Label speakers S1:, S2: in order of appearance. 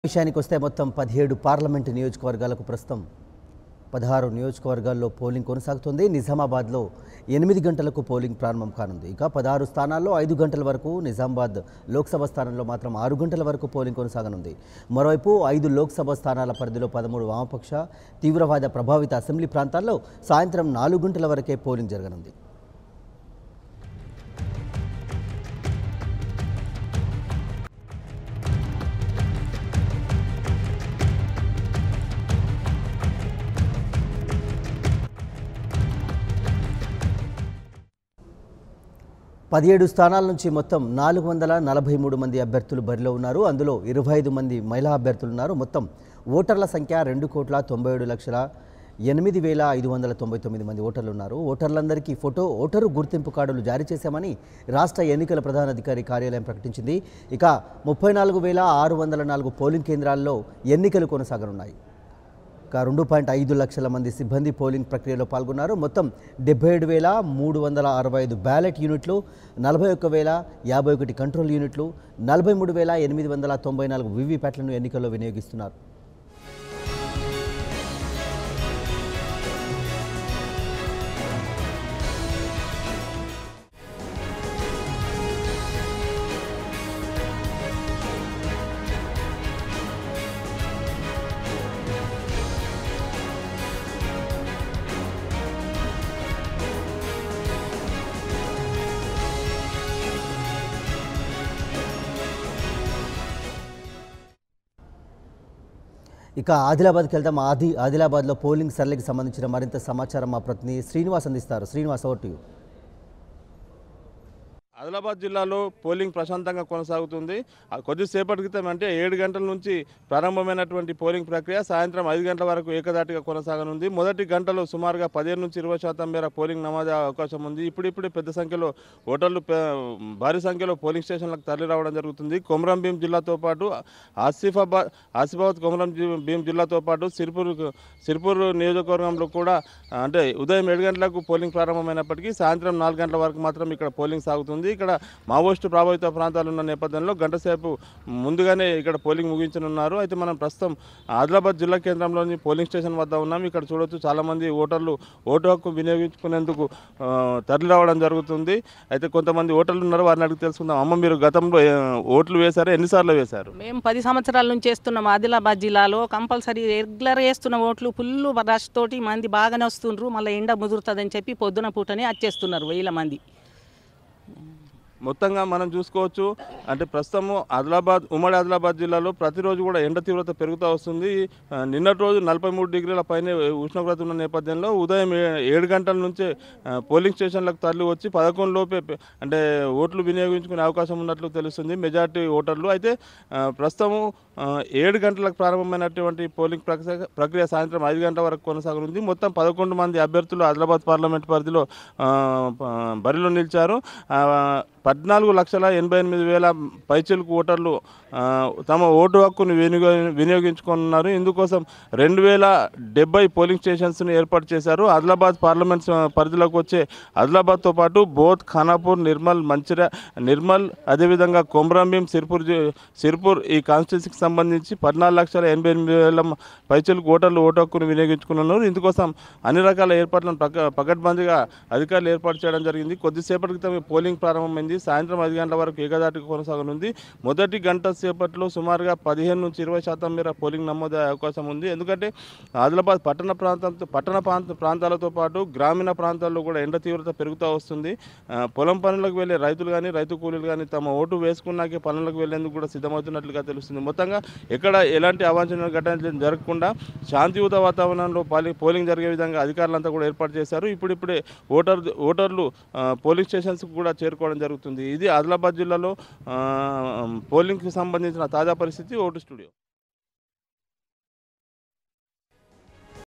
S1: విషయానికి వస్తే మొత్తం 17 పార్లమెంటు నియోజకవర్గాలకు ప్రస్తుతం 16 నియోజకవర్గాల్లో పోలింగ్ కొనసాగుతుంది. నిజామాబాద్లో 8 గంటలకు పోలింగ్ ప్రారంభం కానుంది. ఇక 16 స్థానాల్లో 5 గంటల వరకు, నిజామాబాద్ లోక్సభ స్థానంలో మాత్రం 6 గంటల వరకు పోలింగ్ కొనసాగనుంది. మరోవైపు 5 లోక్సభ స్థానాల పరిధిలో 13 వామపక్ష తీవ్రవాద ప్రభావిత అసెంబ్లీ ప్రాంతాల్లో సాయంత్రం 4 గంటల వరకే పోలింగ్ జరగనుంది. పదిహేడు స్థానాల నుంచి మొత్తం 443 మంది అభ్యర్థులు బరిలో ఉన్నారు. అందులో 25 మంది మహిళా అభ్యర్థులు ఉన్నారు. మొత్తం ఓటర్ల సంఖ్య 2,97,08,599 మంది ఓటర్లు ఉన్నారు. ఓటర్లందరికీ ఫోటో, ఓటరు గుర్తింపు కార్డులు జారీ చేశామని రాష్ట్ర ఎన్నికల ప్రధానాధికారి కార్యాలయం ప్రకటించింది. ఇక 34,604 పోలింగ్ కేంద్రాల్లో ఎన్నికలు కొనసాగనున్నాయి. 2.5 లక్షల మంది సిబ్బంది పోలింగ్ ప్రక్రియలో పాల్గొన్నారు. మొత్తం 77,365 బ్యాలెట్ యూనిట్లు, 41,051 కంట్రోల్ యూనిట్లు, 43,894 వీవీప్యాట్లను ఎన్నికల్లో వినియోగిస్తున్నారు. ఇక ఆదిలాబాద్కి వెళ్తాం. ఆదిలాబాద్లో పోలింగ్ సరళికి సంబంధించిన మరింత సమాచారం మా ప్రతినిధి శ్రీనివాస్ అందిస్తారు. Srinivas, over to you.
S2: Adilabad జిల్లాలో పోలింగ్ ప్రశాంతంగా కొనసాగుతుంది. కొద్దిసేపటి క్రితం అంటే 7 గంటల నుంచి ప్రారంభమైనటువంటి పోలింగ్ ప్రక్రియ సాయంత్రం 5 గంటల వరకు ఏకదాటిగా కొనసాగనుంది. మొదటి గంటలో సుమారుగా 15-20% మేర పోలింగ్ నమోదు అవకాశం ఉంది. ఇప్పుడిప్పుడే పెద్ద సంఖ్యలో ఓటర్లు భారీ సంఖ్యలో పోలింగ్ స్టేషన్లకు తరలి రావడం జరుగుతుంది. కొమరం భీం జిల్లాతో పాటు ఆసిఫాబాద్ కొమరం భీం జిల్లాతో పాటు సిర్పూర్ నియోజకవర్గంలో కూడా అంటే ఉదయం 7 గంటలకు పోలింగ్ ప్రారంభమైనప్పటికీ సాయంత్రం 4 గంటల వరకు మాత్రం ఇక్కడ పోలింగ్ సాగుతుంది. ఇక్కడ మావోయిస్టు ప్రభావిత ప్రాంతాలు ఉన్న నేపథ్యంలో గంటసేపు ముందుగానే ఇక్కడ పోలింగ్ ముగించనున్నారు. అయితే మనం ప్రస్తుతం ఆదిలాబాద్ జిల్లా కేంద్రంలోని పోలింగ్ స్టేషన్ వద్ద ఉన్నాం. ఇక్కడ చూడొచ్చు చాలామంది ఓటర్లు ఓటు హక్కు వినియోగించుకునేందుకు తరలి రావడం జరుగుతుంది. అయితే కొంతమంది ఓటర్లు ఉన్నారు, వారిని అడిగి తెలుసుకుందాం. అమ్మ, మీరు గతంలో ఓట్లు వేశారా? ఎన్నిసార్లు వేశారు?
S3: మేము 10 సంవత్సరాల నుంచి వేస్తున్నాం. ఆదిలాబాద్ జిల్లాలో కంపల్సరీ రెగ్యులర్ వేస్తున్న ఓట్లు ఫుల్ రష్ తోటి మంది బాగానే వస్తుండ్రు. మళ్ళీ ఎండ ముదురుతుందని చెప్పి పొద్దున పూటనే వచ్చేస్తున్నారు 1000 మంది.
S2: మొత్తంగా మనం చూసుకోవచ్చు. అంటే ప్రస్తుతము ఉమ్మడి ఆదిలాబాద్ జిల్లాలో ప్రతిరోజు కూడా ఎండ తీవ్రత పెరుగుతూ వస్తుంది. నిన్నటి రోజు 43 డిగ్రీల పైన ఉష్ణోగ్రత ఉన్న నేపథ్యంలో ఉదయం 7 గంటల నుంచే పోలింగ్ స్టేషన్లకు తరలి వచ్చి 11 లోపే అంటే ఓట్లు వినియోగించుకునే అవకాశం ఉన్నట్లు తెలుస్తుంది మెజార్టీ ఓటర్లు. అయితే ప్రస్తుతము 7 గంటలకు ప్రారంభమైనటువంటి పోలింగ్ ప్రక్రియ సాయంత్రం 5 గంటల వరకు కొనసాగనుంది. మొత్తం 11 మంది అభ్యర్థులు ఆదిలాబాద్ పార్లమెంట్ పరిధిలో బరిలో నిలిచారు. 14,88,000 పైచిలకు ఓటర్లు తమ ఓటు హక్కును వినియోగించుకున్నారు. ఇందుకోసం 2,070 పోలింగ్ స్టేషన్స్ను ఏర్పాటు చేశారు. ఆదిలాబాద్ పార్లమెంట్ పరిధిలోకి వచ్చే ఆదిలాబాద్తో పాటు బోధ్, ఖానాపూర్, నిర్మల్ అదేవిధంగా కొమరంభీం, సిర్పూర్ ఈ కాన్స్టిట్యూన్సీకి సంబంధించి 14,88,000 పైచిలకు ఓటర్లు ఓటు హక్కును వినియోగించుకున్నారు. ఇందుకోసం అన్ని రకాల ఏర్పాట్లను పకడ్బందీగా అధికారులు ఏర్పాటు చేయడం జరిగింది. కొద్దిసేపటి క్రితం పోలింగ్ ప్రారంభమైంది. సాయంత్రం 5 గంటల వరకు ఏకదాటిగా కొనసాగనుంది. మొదటి గంట సేపట్లో సుమారుగా 15-20% మేర పోలింగ్ నమోదయ్యే అవకాశం ఉంది. ఎందుకంటే ఆదిలాబాద్ పట్టణ ప్రాంతాలతో పాటు గ్రామీణ ప్రాంతాల్లో కూడా ఎండ తీవ్రత పెరుగుతూ వస్తుంది. పొలం పనులకు వెళ్ళే రైతులు కానీ రైతు కూలీలు కానీ తమ ఓటు వేసుకున్నాకే పనులకు వెళ్లేందుకు కూడా సిద్ధమవుతున్నట్లుగా తెలుస్తుంది. మొత్తంగా ఎక్కడ ఎలాంటి అవాంఛనీయ ఘటనలు జరగకుండా శాంతియుత వాతావరణంలో పోలింగ్ జరిగే విధంగా అధికారులంతా కూడా ఏర్పాటు చేశారు. ఇప్పుడిప్పుడే ఓటర్లు పోలింగ్ స్టేషన్స్ కూడా చేరుకోవడం జరుగుతుంది. ఇది ఆదిలాబాద్ జిల్లాలో పోలింగ్కి సంబంధించిన తాజా పరిస్థితి. Vote studio.